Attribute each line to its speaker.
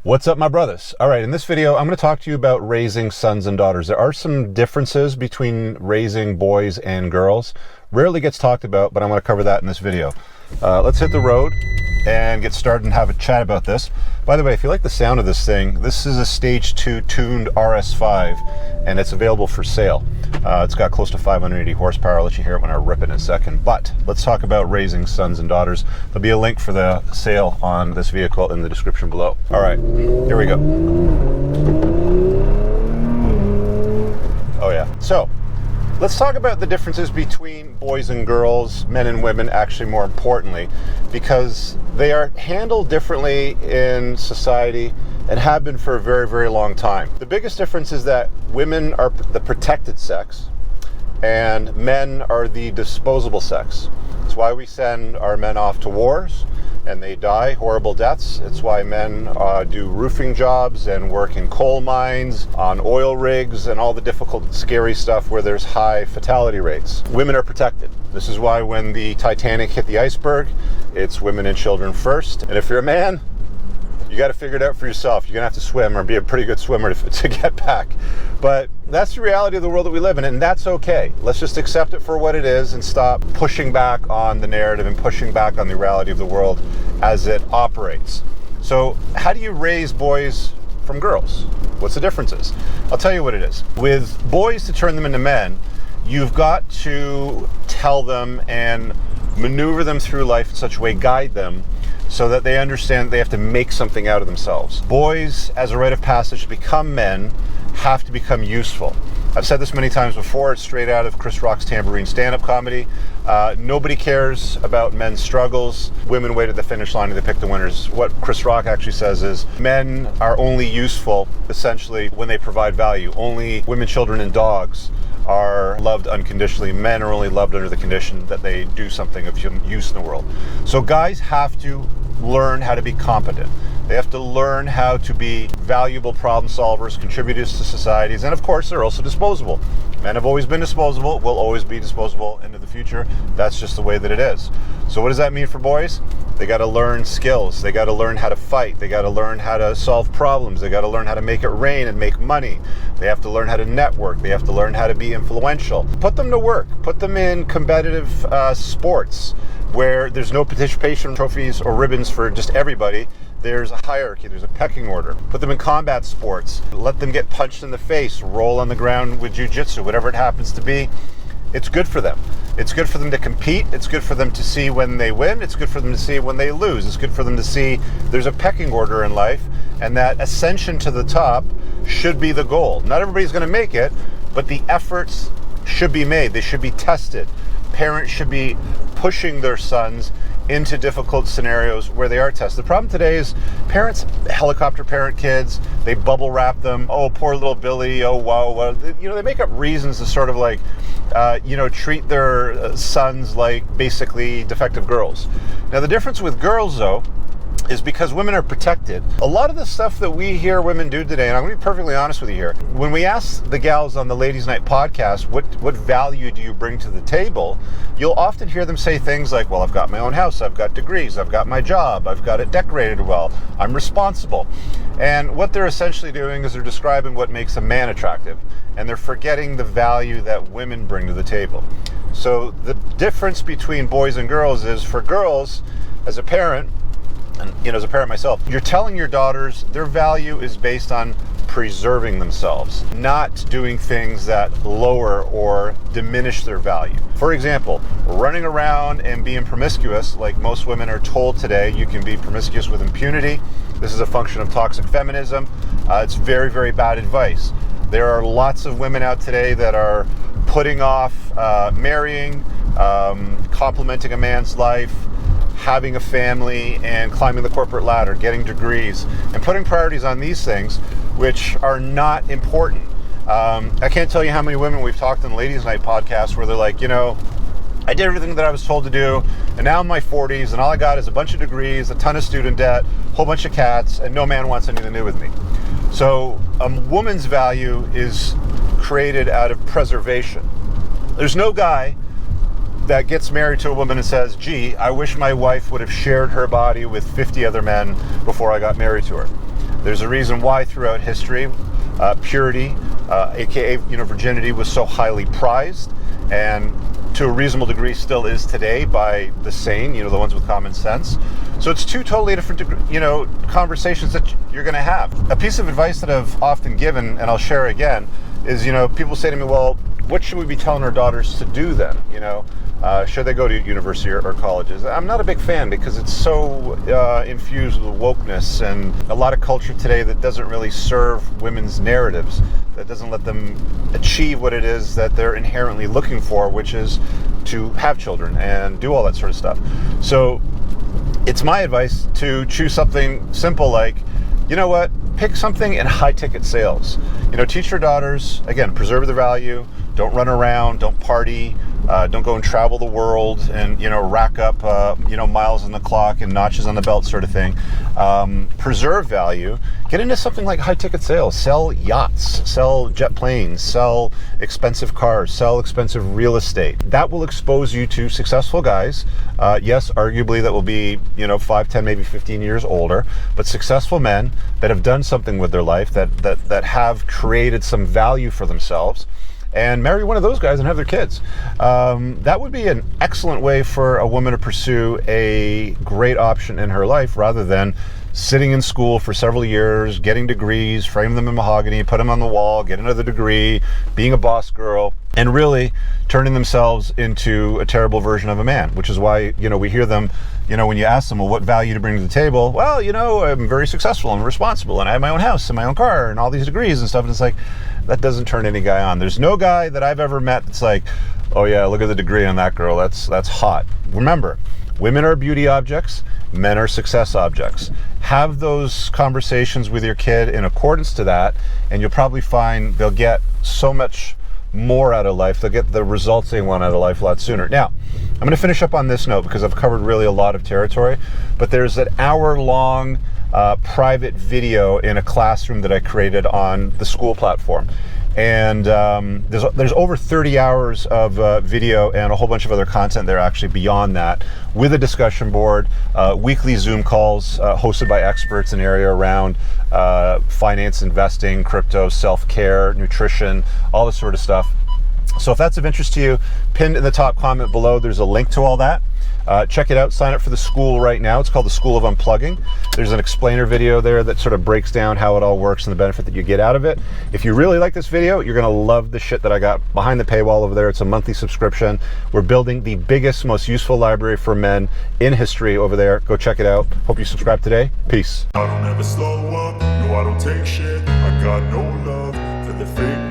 Speaker 1: What's up, my brothers? All right, in this video, I'm going to talk to you about raising sons and daughters. There are some differences between raising boys and girls. Rarely gets talked about, but I'm going to cover that in this video. Let's hit the road and get started and have a chat about this. By the way, if you like the sound of this thing, this is a Stage 2 tuned RS5, and it's available for sale. It's got close to 580 horsepower. I'll let you hear it when I rip it in a second. But let's talk about raising sons and daughters. There'll be a link for the sale on this vehicle in the description below. All right, here we go. Oh yeah. So let's talk about the differences between boys and girls, men and women, actually more importantly, because they are handled differently in society and have been for a very, very long time. The biggest difference is that women are the protected sex and men are the disposable sex. It's why we send our men off to wars and they die horrible deaths. It's why men do roofing jobs and work in coal mines, on oil rigs, and all the difficult, scary stuff where there's high fatality rates. Women are protected. This is why when the Titanic hit the iceberg, it's women and children first. And if you're a man, you got to figure it out for yourself. You're going to have to swim or be a pretty good swimmer to get back. But that's the reality of the world that we live in, and that's okay. Let's just accept it for what it is and stop pushing back on the narrative and pushing back on the reality of the world as it operates. So how do you raise boys from girls? What's the differences? I'll tell you what it is. With boys, to turn them into men, you've got to tell them and maneuver them through life in such a way, guide them, so that they understand they have to make something out of themselves. Boys, as a rite of passage to become men, have to become useful. I've said this many times before, it's straight out of Chris Rock's Tambourine stand-up comedy. Nobody cares about men's struggles. Women wait at the finish line and they pick the winners. What Chris Rock actually says is men are only useful, essentially, when they provide value. Only women, children, and dogs are loved unconditionally. Men are only loved under the condition that they do something of use in the world. So guys have to learn how to be competent. They have to learn how to be valuable problem solvers, contributors to societies, and of course they're also disposable. Men have always been disposable, will always be disposable into the future. That's just the way that it is. So what does that mean for boys? They got to learn skills. They got to learn how to fight. They got to learn how to solve problems. They got to learn how to make it rain and make money. They have to learn how to network. They have to learn how to be influential. Put them to work. Put them in competitive sports where there's no participation trophies or ribbons for just everybody. There's a hierarchy, there's a pecking order. Put them in combat sports. Let them get punched in the face, roll on the ground with jiu-jitsu, whatever it happens to be. It's good for them. It's good for them to compete. It's good for them to see when they win. It's good for them to see when they lose. It's good for them to see there's a pecking order in life, and that ascension to the top should be the goal. Not everybody's going to make it, but the efforts should be made. They should be tested. Parents should be pushing their sons into difficult scenarios where they are tested. The problem today is parents helicopter parent kids. They bubble wrap them. Oh, poor little Billy. Oh, wow. Well, they make up reasons to sort of like, treat their sons like basically defective girls. Now, the difference with girls, though, is because women are protected. A lot of the stuff that we hear women do today, and I'm going to be perfectly honest with you here, when we ask the gals on the Ladies Night podcast, what value do you bring to the table, you'll often hear them say things like, well, I've got my own house, I've got degrees, I've got my job, I've got it decorated well, I'm responsible. And what they're essentially doing is they're describing what makes a man attractive, and they're forgetting the value that women bring to the table. So the difference between boys and girls is, for girls, as a parent, and as a parent myself, you're telling your daughters their value is based on preserving themselves, not doing things that lower or diminish their value. For example, running around and being promiscuous, like most women are told today, you can be promiscuous with impunity. This is a function of toxic feminism. It's very, very bad advice. There are lots of women out today that are putting off marrying, complimenting a man's life, having a family, and climbing the corporate ladder, getting degrees, and putting priorities on these things, which are not important. I can't tell you how many women we've talked on the Ladies Night podcast where they're like, I did everything that I was told to do, and now I'm in my 40s, and all I got is a bunch of degrees, a ton of student debt, a whole bunch of cats, and no man wants anything to do with me. So a woman's value is created out of preservation. There's no guy that gets married to a woman and says, gee, I wish my wife would have shared her body with 50 other men before I got married to her. There's a reason why throughout history, purity, aka virginity, was so highly prized, and to a reasonable degree still is today by the sane, the ones with common sense. So it's two totally different, conversations that you're going to have. A piece of advice that I've often given, and I'll share again, is, people say to me, well, what should we be telling our daughters to do then? Should they go to university or colleges? I'm not a big fan because it's so infused with wokeness and a lot of culture today that doesn't really serve women's narratives, that doesn't let them achieve what it is that they're inherently looking for, which is to have children and do all that sort of stuff. So it's my advice to choose something simple like, pick something in high ticket sales. Teach your daughters, again, preserve the value, don't run around, don't party, don't go and travel the world and, rack up, miles on the clock and notches on the belt sort of thing. Preserve value. Get into something like high ticket sales. Sell yachts, sell jet planes, sell expensive cars, sell expensive real estate. That will expose you to successful guys. Yes, arguably that will be, 5, 10, maybe 15 years older, but successful men that have done something with their life, that have created some value for themselves, and marry one of those guys and have their kids. That would be an excellent way for a woman to pursue a great option in her life, rather than sitting in school for several years, getting degrees, frame them in mahogany, put them on the wall, get another degree, being a boss girl, and really turning themselves into a terrible version of a man, which is why, we hear them, when you ask them, well, what value to bring to the table? Well, I'm very successful and responsible, and I have my own house and my own car and all these degrees and stuff. And it's like, that doesn't turn any guy on. There's no guy that I've ever met that's like, oh yeah, look at the degree on that girl. That's hot. Remember, women are beauty objects, men are success objects. Have those conversations with your kid in accordance to that, and you'll probably find they'll get so much more out of life. They'll get the results they want out of life a lot sooner. Now, I'm going to finish up on this note because I've covered really a lot of territory, but there's an hour-long private video in a classroom that I created on the school platform. And there's over 30 hours of video and a whole bunch of other content there actually beyond that, with a discussion board, weekly Zoom calls hosted by experts in area around finance, investing, crypto, self-care, nutrition, all this sort of stuff. So if that's of interest to you, pinned in the top comment below, there's a link to all that. Check it out. Sign up for the school right now. It's called the School of Unplugging. There's an explainer video there that sort of breaks down how it all works and the benefit that you get out of it. If you really like this video, you're going to love the shit that I got behind the paywall over there. It's a monthly subscription. We're building the biggest, most useful library for men in history over there. Go check it out. Hope you subscribe today. Peace.
Speaker 2: I don't ever slow up. No, I don't take shit. I got no love for the fake.